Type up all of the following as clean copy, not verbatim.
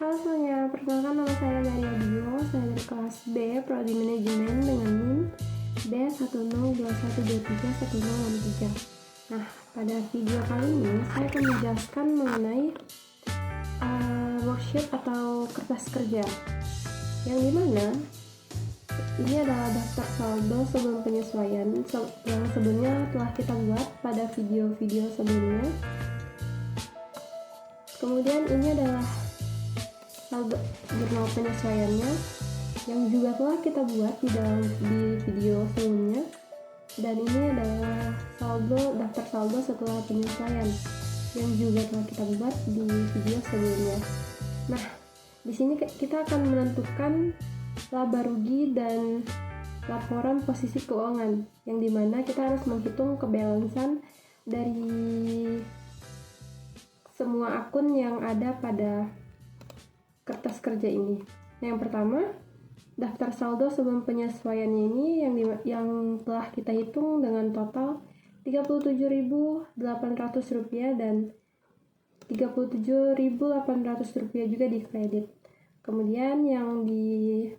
Halo semuanya, perkenalkan nama saya Maria Dio, saya dari kelas B, Prodi Manajemen dengan NIM B1021231063. Nah, pada video kali ini saya akan menjelaskan mengenai worksheet atau kertas kerja, yang dimana ini adalah daftar saldo sebelum penyesuaian yang sebelumnya telah kita buat pada video-video sebelumnya. Kemudian ini adalah saldo jurnal penyesuaiannya yang juga telah kita buat di video sebelumnya, dan ini adalah daftar saldo setelah penyesuaian yang juga telah kita buat di video sebelumnya. Nah, di sini kita akan menentukan laba rugi dan laporan posisi keuangan, yang dimana kita harus menghitung kebalansan dari semua akun yang ada pada kertas kerja ini. Yang pertama, daftar saldo sebelum penyesuaian ini yang telah kita hitung dengan total Rp37.800 dan Rp37.800 juga di kredit. Kemudian yang di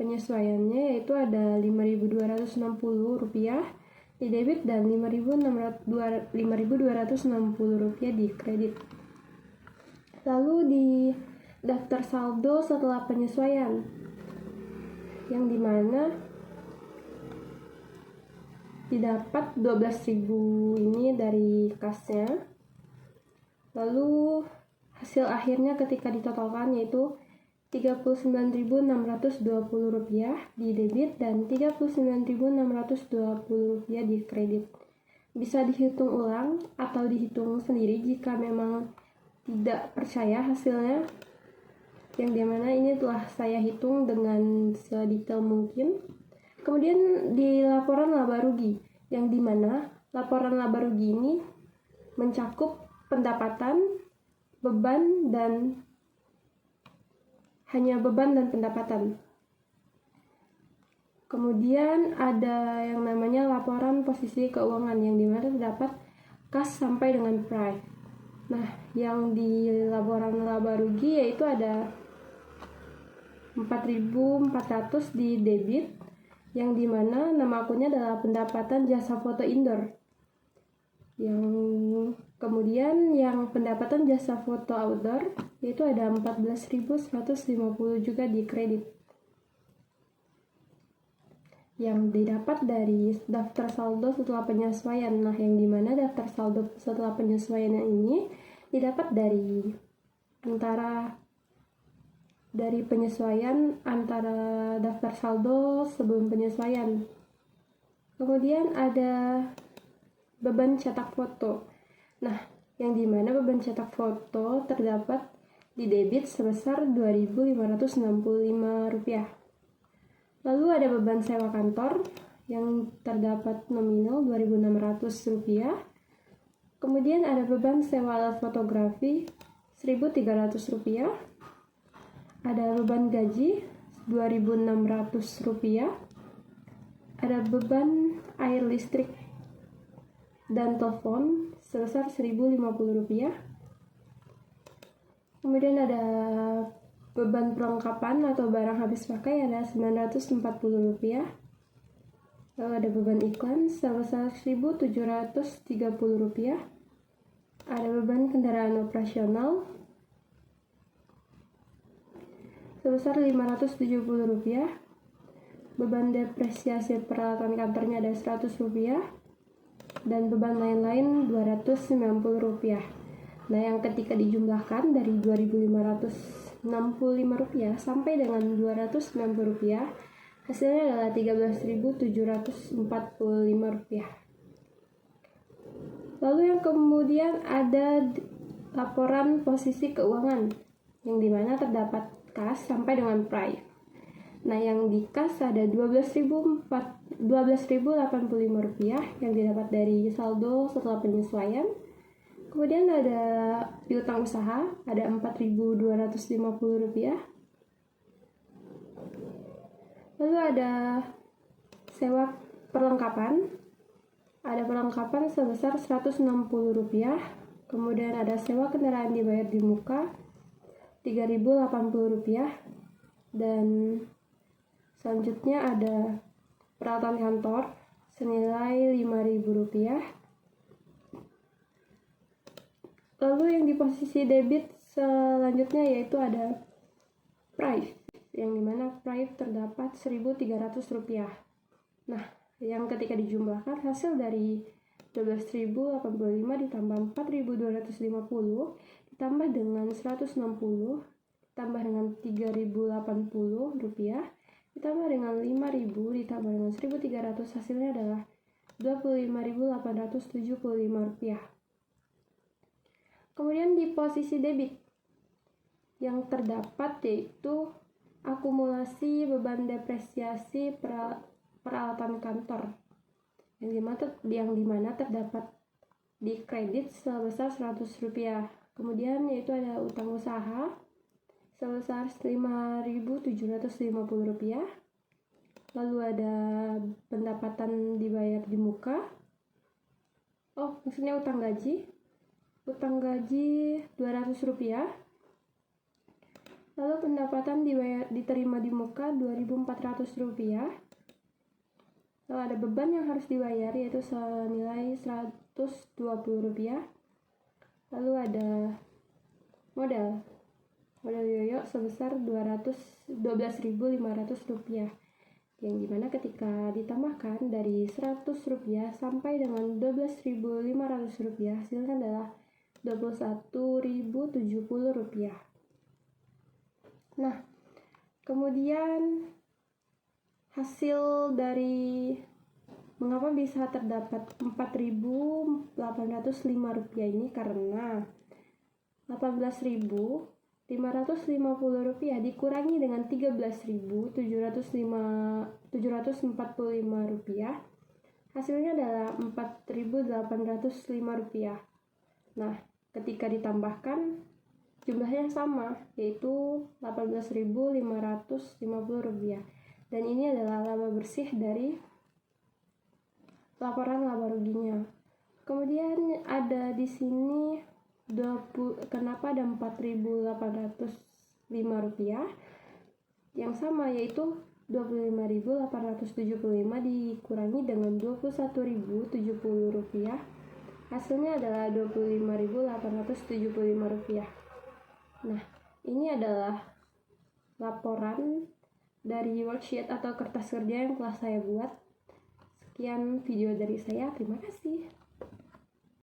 penyesuaiannya yaitu ada Rp5.260 di debit dan Rp5.260 di kredit. Lalu di daftar saldo setelah penyesuaian, yang dimana didapat Rp12.000 ini dari kasnya. Lalu hasil akhirnya ketika ditotalkan yaitu Rp39.620 di debit dan Rp39.620 di kredit. Bisa dihitung ulang atau dihitung sendiri jika memang tidak percaya hasilnya, yang dimana ini telah saya hitung dengan sedetail mungkin. Kemudian di laporan laba rugi, yang dimana laporan laba rugi ini mencakup pendapatan, beban, dan hanya beban dan pendapatan. Kemudian ada yang namanya laporan posisi keuangan, yang dimana terdapat kas sampai dengan price. Nah, yang di laporan laba rugi yaitu ada Rp4.400 di debit, yang dimana nama akunnya adalah pendapatan jasa foto indoor. Yang kemudian yang pendapatan jasa foto outdoor yaitu ada Rp14.150 juga di kredit, yang didapat dari daftar saldo setelah penyesuaian. Nah, yang dimana daftar saldo setelah penyesuaian ini didapat dari penyesuaian antara daftar saldo sebelum penyesuaian. Kemudian ada beban cetak foto. Nah, yang dimana beban cetak foto terdapat di debit sebesar Rp2.565. Lalu ada beban sewa kantor yang terdapat nominal Rp2.600. Kemudian ada beban sewa alat fotografi Rp1.300. Ada beban gaji Rp2.600. Ada beban air listrik dan telepon sebesar Rp1.050. Kemudian ada beban perlengkapan atau barang habis pakai ada Rp940. Lalu ada beban iklan sebesar Rp1.730. Ada beban kendaraan operasional sebesar Rp570. Beban depresiasi peralatan kantornya ada Rp100, dan beban lain-lain Rp290. Nah, yang ketika dijumlahkan dari Rp2.565 sampai dengan Rp290, hasilnya adalah Rp13.745. Lalu yang kemudian ada laporan posisi keuangan, yang dimana terdapat kas sampai dengan price. Nah, yang di kas ada Rp12.085 yang didapat dari saldo setelah penyesuaian. Kemudian ada piutang usaha ada Rp4.250. Lalu ada sewa perlengkapan. Ada perlengkapan sebesar Rp160. Kemudian ada sewa kendaraan dibayar di muka Rp3.080. Dan selanjutnya ada peralatan kantor senilai Rp5.000. Lalu yang di posisi debit selanjutnya yaitu ada Prive, yang dimana Prive terdapat Rp1.300. Nah, yang ketika dijumlahkan hasil dari 12.085 ditambah 4.250 ditambah dengan 160 ditambah dengan Rp3.080 ditambah dengan 5.000 ditambah dengan 1.300, hasilnya adalah Rp25.875. Kemudian di posisi debit yang terdapat yaitu akumulasi beban depresiasi peralatan kantor yang dimana terdapat di kredit sebesar Rp100. Kemudian yaitu ada utang usaha sebesar Rp5.750. Lalu ada pendapatan dibayar di muka. Maksudnya utang gaji Rp200. Lalu pendapatan diterima di muka Rp2.400. Lalu ada beban yang harus dibayar yaitu senilai Rp120. Lalu ada modal yoyo sebesar Rp12.500, yang dimana ketika ditambahkan dari Rp100 sampai dengan Rp12.500, hasilnya adalah Rp21.070. Nah, kemudian hasil dari mengapa bisa terdapat Rp4.805 ini karena Rp18.550 dikurangi dengan Rp13.745, hasilnya adalah Rp4.805. Nah, ketika ditambahkan jumlahnya sama, yaitu Rp18.550. Dan ini adalah laba bersih dari laporan laba ruginya. Kemudian ada di sini kenapa ada Rp4.805 yang sama, yaitu Rp25.875 dikurangi dengan Rp21.070, hasilnya adalah Rp25.875. Nah, ini adalah laporan dari worksheet atau kertas kerja yang telah saya buat. Sekian video dari saya, terima kasih.